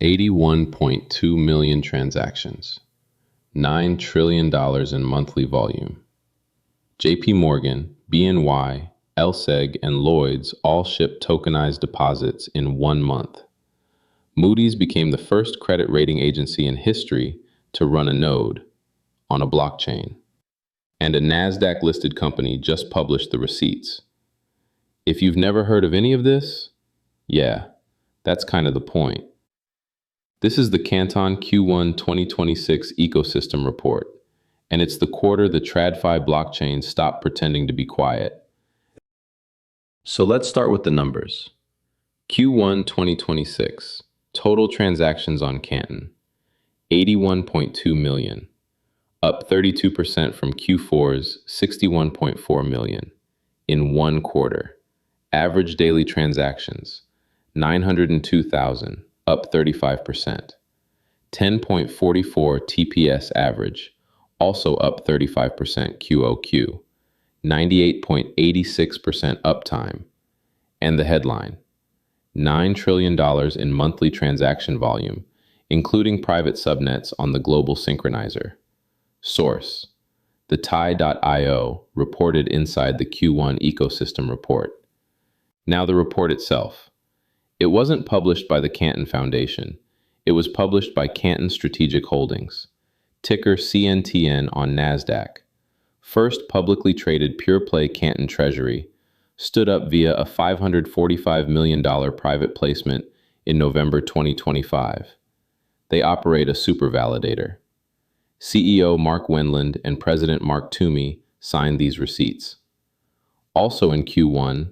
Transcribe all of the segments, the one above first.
81.2 million transactions, $9 trillion in monthly volume. JPMorgan, BNY, LSEG, and Lloyds all shipped tokenized deposits in 1 month. Moodys became the first credit rating agency in history to run a node on a blockchain. And a NASDAQ-listed company just published the receipts. If you've never heard of any of this, yeah, that's kind of the point. This is the Canton Q1 2026 Ecosystem Report, and it's the quarter the TradFi blockchain stopped pretending to be quiet. So let's start with the numbers. Q1 2026, total transactions on Canton, 81.2 million, up 32% from Q4's 61.4 million in 1 quarter. Average daily transactions, 902,000, up 35%. 10.44 TPS average, also up 35% QOQ. 98.86% uptime. And the headline, $9 trillion in monthly transaction volume, including private subnets on the global synchronizer. Source, the TIE.io reported inside the Q1 Ecosystem Report. Now the report itself. It wasn't published by the Canton Foundation. It was published by Canton Strategic Holdings, ticker CNTN on NASDAQ. First publicly traded pure-play Canton Treasury, stood up via a $545 million private placement in November 2025. They operate a Super Validator. CEO Mark Wendland and President Mark Toomey signed these receipts. Also in Q1,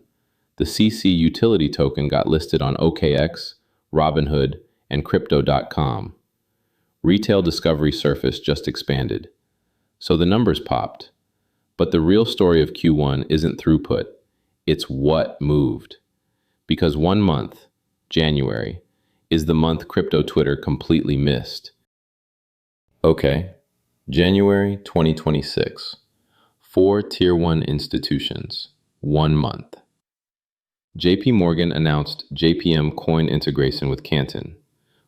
the CC utility token got listed on OKX, Robinhood, and Crypto.com. Retail discovery surface just expanded. So the numbers popped. But the real story of Q1 isn't throughput, it's what moved. Because 1 month, January, is the month crypto Twitter completely missed. Okay, January 2026. 4 Tier 1 institutions, 1 month. JPMorgan announced JPM coin integration with Canton,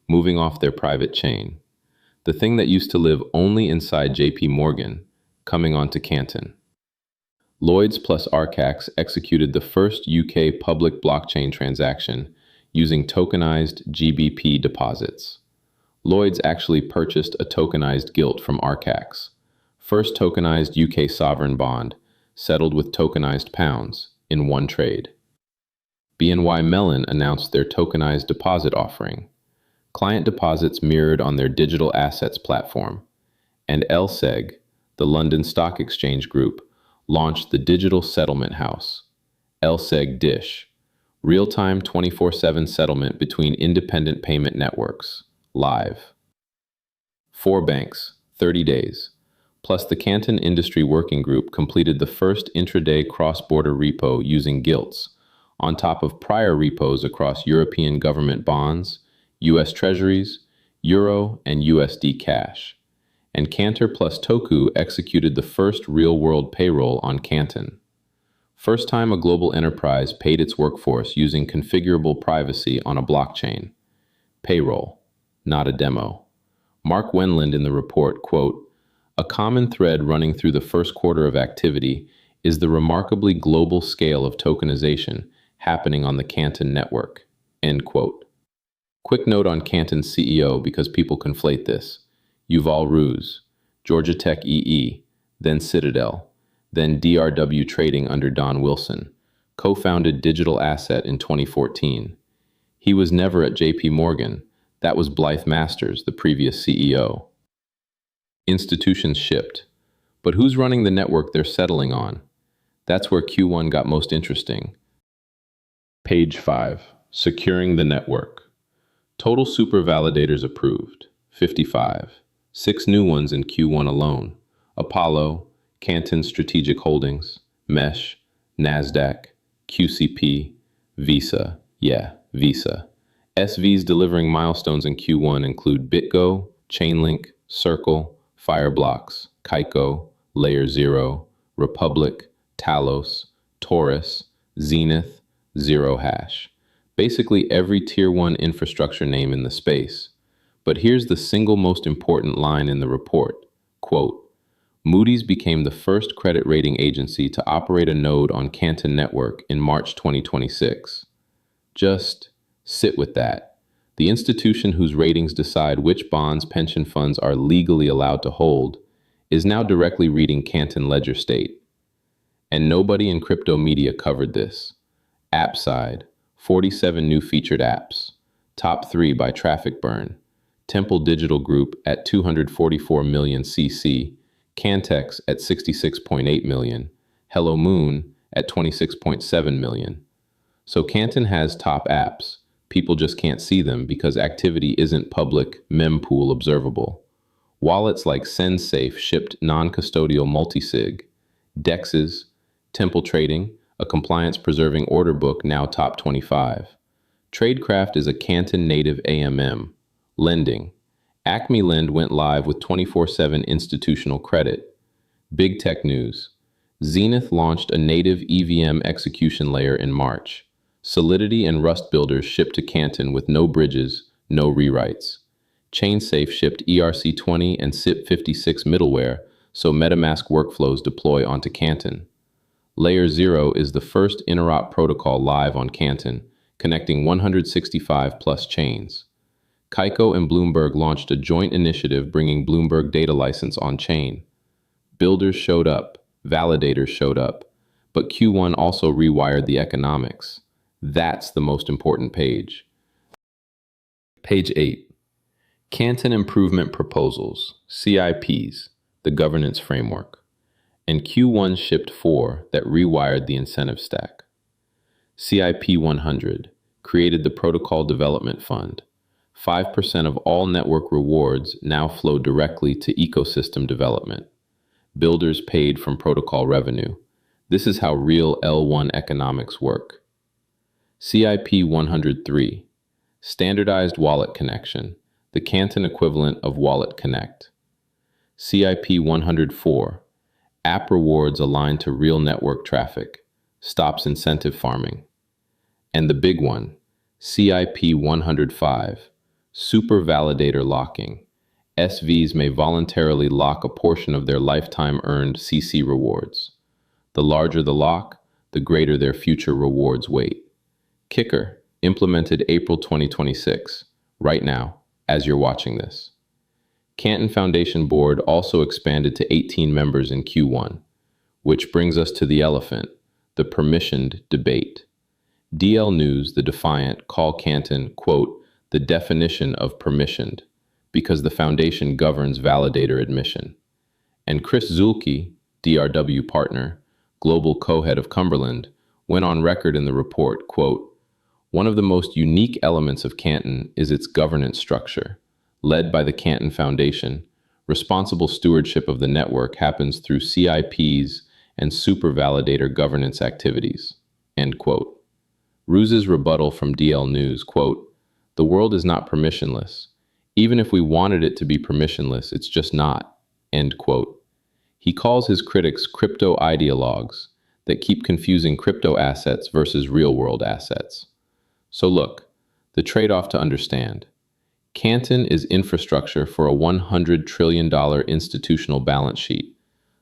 moving off their private chain. The thing that used to live only inside JPMorgan, coming onto Canton. Lloyds plus Archax executed the first UK public blockchain transaction using tokenized GBP deposits. Lloyds actually purchased a tokenized gilt from Archax, first tokenized UK sovereign bond, settled with tokenized pounds in 1 trade. BNY Mellon announced their tokenized deposit offering, client deposits mirrored on their digital assets platform, and LSEG, the London Stock Exchange Group, launched the Digital Settlement House, LSEG Dish, real-time 24/7 settlement between independent payment networks, live. 4 banks, 30 days, plus the Canton Industry Working Group completed the first intraday cross-border repo using gilts, on top of prior repos across European government bonds, US Treasuries, Euro, and USD cash. And Cantor plus Toku executed the first real-world payroll on Canton. First time a global enterprise paid its workforce using configurable privacy on a blockchain. Payroll, not a demo. Mark Wendland in the report, quote, "A common thread running through the first quarter of activity is the remarkably global scale of tokenization happening on the Canton network," end quote. Quick note on Canton's CEO because people conflate this. Yuval Rooz, Georgia Tech EE, then Citadel, then DRW Trading under Don Wilson, co-founded Digital Asset in 2014. He was never at JPMorgan. That was Blythe Masters, the previous CEO. Institutions shipped. But who's running the network they're settling on? That's where Q1 got most interesting. Page 5. Securing the network. Total Super Validators approved, 55. 6 new ones in Q1 alone. Apollo, Canton Strategic Holdings, Mesh, NASDAQ, QCP, Visa, Visa. SVs delivering milestones in Q1 include BitGo, Chainlink, Circle, Fireblocks, Kaiko, Layer 0, Republic, Talos, Taurus, Zenith, Zero Hash. Basically every Tier 1 infrastructure name in the space. But here's the single most important line in the report. Quote, Moody's became the first credit rating agency to operate a node on Canton Network in March 2026. Just sit with that. The institution whose ratings decide which bonds pension funds are legally allowed to hold is now directly reading Canton ledger state. And nobody in crypto media covered this. App side, 47 new featured apps. Top 3 by traffic burn. Temple Digital Group at 244 million CC. Cantex at 66.8 million. Hello Moon at 26.7 million. So Canton has top apps. People just can't see them because activity isn't public mempool observable. Wallets like SendSafe shipped non-custodial multisig. DEXs, Temple Trading, a compliance-preserving order book now top 25. Tradecraft is a Canton native AMM. Lending. Acme Lend went live with 24/7 institutional credit. Big tech news. Zenith launched a native EVM execution layer in March. Solidity and Rust builders shipped to Canton with no bridges, no rewrites. ChainSafe shipped ERC20 and CIP56 middleware, so MetaMask workflows deploy onto Canton. Layer 0 is the first interop protocol live on Canton, connecting 165 plus chains. Kaiko and Bloomberg launched a joint initiative bringing Bloomberg data license on-chain. Builders showed up, validators showed up, but Q1 also rewired the economics. That's the most important page. Page 8. Canton Improvement Proposals, CIPs, the governance framework. And Q1 shipped 4 that rewired the incentive stack. CIP 100 created the Protocol Development Fund. 5% of all network rewards now flow directly to ecosystem development. Builders paid from protocol revenue. This is how real L1 economics work. CIP 103, Standardized Wallet Connection, the Canton equivalent of Wallet Connect. CIP 104, App rewards aligned to real network traffic, stops incentive farming. And the big one, CIP 105, Super Validator Locking. SVs may voluntarily lock a portion of their lifetime earned CC rewards. The larger the lock, the greater their future rewards weight. Kicker, implemented April 2026, right now, as you're watching this. Canton Foundation Board also expanded to 18 members in Q1, which brings us to the elephant, the permissioned debate. DL News, the Defiant, call Canton, quote, the definition of permissioned, because the foundation governs validator admission. And Chris Zuehlke, DRW partner, global co-head of Cumberland, went on record in the report, quote, one of the most unique elements of Canton is its governance structure. Led by the Canton Foundation, responsible stewardship of the network happens through CIPs and Super Validator governance activities, end quote. Rooz's rebuttal from DL News, quote, the world is not permissionless. Even if we wanted it to be permissionless, it's just not, end quote. He calls his critics crypto ideologues that keep confusing crypto assets versus real-world assets. So look, the trade-off to understand. Canton is infrastructure for a $100 trillion institutional balance sheet.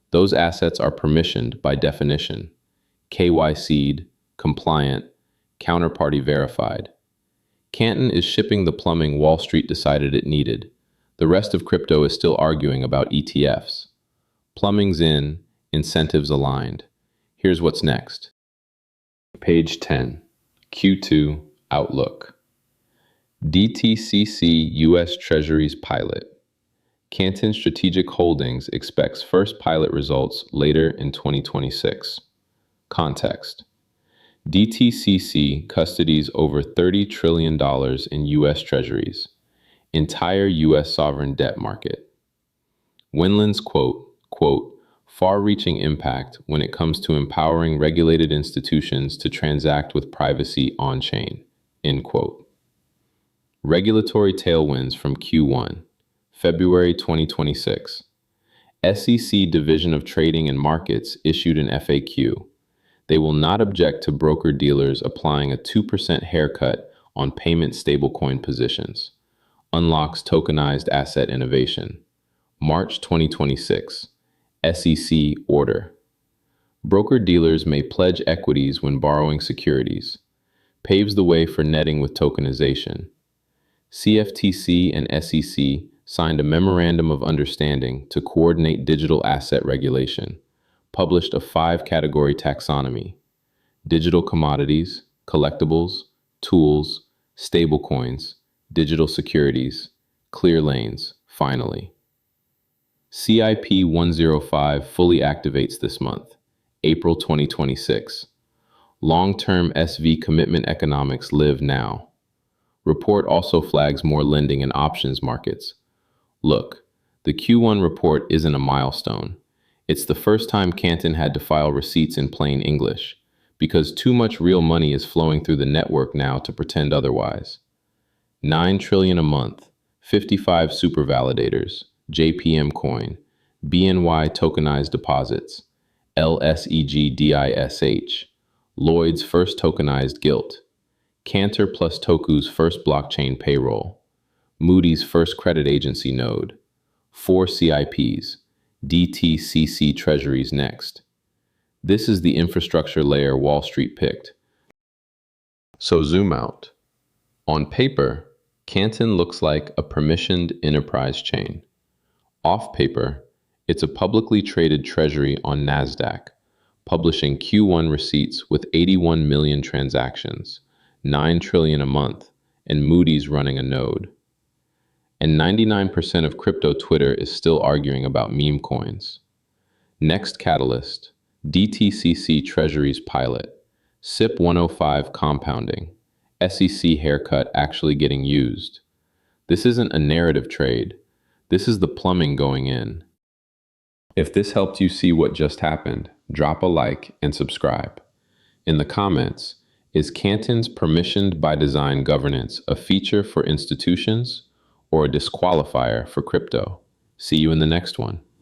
Those assets are permissioned by definition. KYC'd, compliant, counterparty verified. Canton is shipping the plumbing Wall Street decided it needed. The rest of crypto is still arguing about ETFs. Plumbing's in, incentives aligned. Here's what's next. Page 10. Q2 Outlook. DTCC U.S. Treasuries pilot. Canton Strategic Holdings expects first pilot results later in 2026. Context. DTCC custodies over $30 trillion in U.S. Treasuries, entire U.S. sovereign debt market. Winland's quote, far-reaching impact when it comes to empowering regulated institutions to transact with privacy on-chain, end quote. Regulatory tailwinds from Q1, February 2026. SEC Division of Trading and Markets issued an FAQ. They will not object to broker-dealers applying a 2% haircut on payment stablecoin positions. Unlocks tokenized asset innovation. March 2026. SEC order. Broker-dealers may pledge equities when borrowing securities. Paves the way for netting with tokenization. CFTC and SEC signed a memorandum of understanding to coordinate digital asset regulation. Published a 5-category taxonomy: digital commodities, collectibles, tools, stablecoins, digital securities, clear lanes, finally. CIP 105 fully activates this month, April 2026. Long-term SV commitment economics live now. Report also flags more lending in options markets. Look, the Q1 report isn't a milestone. It's the first time Canton had to file receipts in plain English, because too much real money is flowing through the network now to pretend otherwise. 9 trillion a month, 55 Super Validators, JPM coin, BNY tokenized deposits, LSEG DISH, Lloyds first tokenized gilt, Cantor plus Toku's first blockchain payroll, Moody's first credit agency node, 4 CIPs, DTCC Treasuries next. This is the infrastructure layer Wall Street picked. So zoom out. On paper, Canton looks like a permissioned enterprise chain. Off paper, it's a publicly traded treasury on NASDAQ, publishing Q1 receipts with 81 million transactions, 9 trillion a month, and Moody's running a node. And 99% of crypto Twitter is still arguing about meme coins. Next catalyst, DTCC Treasuries pilot, CIP 105 compounding, SEC haircut actually getting used. This isn't a narrative trade. This is the plumbing going in. If this helped you see what just happened, drop a like and subscribe. In the comments, is Canton's permissioned by design governance a feature for institutions or a disqualifier for crypto? See you in the next one.